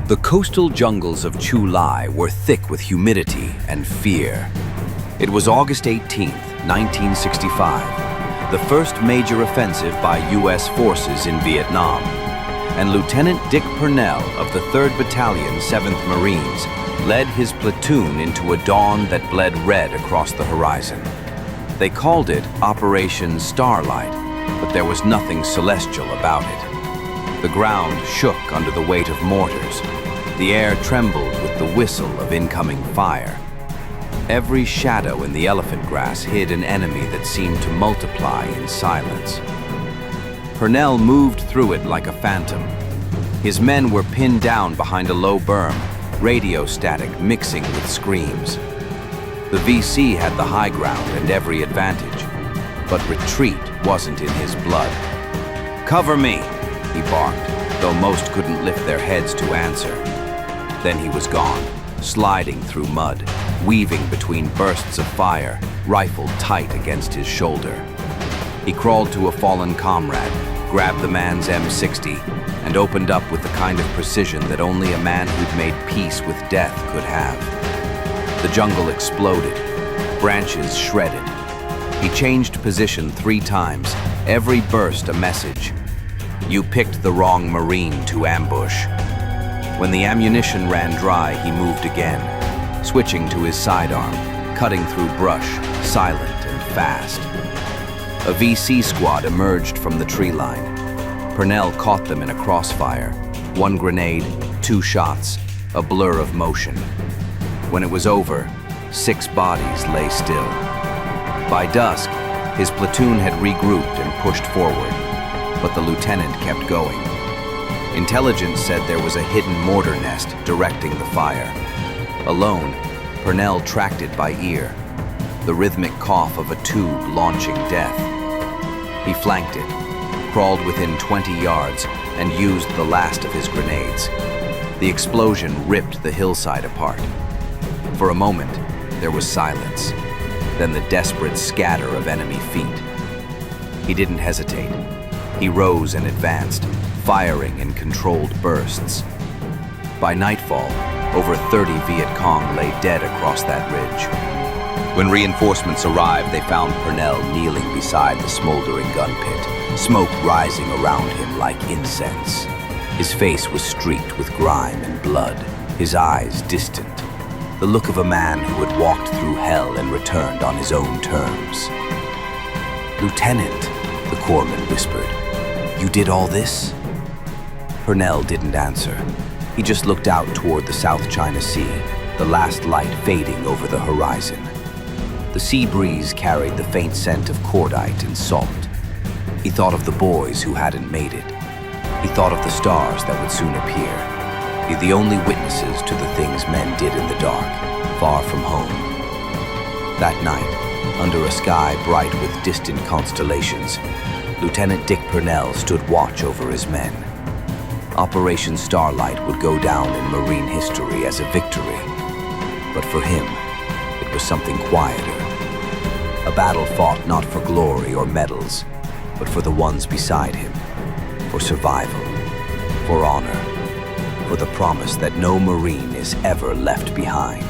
The coastal jungles of Chu Lai were thick with humidity and fear. It was August 18, 1965, the first major offensive by U.S. forces in Vietnam, and Lieutenant Dick Purnell of the 3rd Battalion, 7th Marines led his platoon into a dawn that bled red across the horizon. They called it Operation Starlite, but there was nothing celestial about it. The ground shook under the weight of mortars. The air trembled with the whistle of incoming fire. Every shadow in the elephant grass hid an enemy that seemed to multiply in silence. Purnell moved through it like a phantom. His men were pinned down behind a low berm, radio static mixing with screams. The VC had the high ground and every advantage, but retreat wasn't in his blood. "Cover me," he barked, though most couldn't lift their heads to answer. Then he was gone, sliding through mud, weaving between bursts of fire, rifle tight against his shoulder. He crawled to a fallen comrade, grabbed the man's M60, and opened up with the kind of precision that only a man who'd made peace with death could have. The jungle exploded, branches shredded. He changed position 3 times, every burst a message. You picked the wrong Marine to ambush. When the ammunition ran dry, he moved again, switching to his sidearm, cutting through brush, silent and fast. A VC squad emerged from the tree line. Purnell caught them in a crossfire. 1 grenade, 2 shots, a blur of motion. When it was over, 6 bodies lay still. By dusk, his platoon had regrouped and pushed forward, but the lieutenant kept going. Intelligence said there was a hidden mortar nest directing the fire. Alone, Purnell tracked it by ear, the rhythmic cough of a tube launching death. He flanked it, crawled within 20 yards, and used the last of his grenades. The explosion ripped the hillside apart. For a moment, there was silence, then the desperate scatter of enemy feet. He didn't hesitate. He rose and advanced, firing in controlled bursts. By nightfall, over 30 Viet Cong lay dead across that ridge. When reinforcements arrived, they found Purnell kneeling beside the smoldering gun pit, smoke rising around him like incense. His face was streaked with grime and blood, his eyes distant, the look of a man who had walked through hell and returned on his own terms. "Lieutenant," the corpsman whispered, "you did all this?" Purnell didn't answer. He just looked out toward the South China Sea, the last light fading over the horizon. The sea breeze carried the faint scent of cordite and salt. He thought of the boys who hadn't made it. He thought of the stars that would soon appear, be the only witnesses to the things men did in the dark, far from home. That night, under a sky bright with distant constellations, Lieutenant Dick Purnell stood watch over his men. Operation Starlight would go down in Marine history as a victory, but for him, it was something quieter. A battle fought not for glory or medals, but for the ones beside him, for survival, for honor, for the promise that no Marine is ever left behind.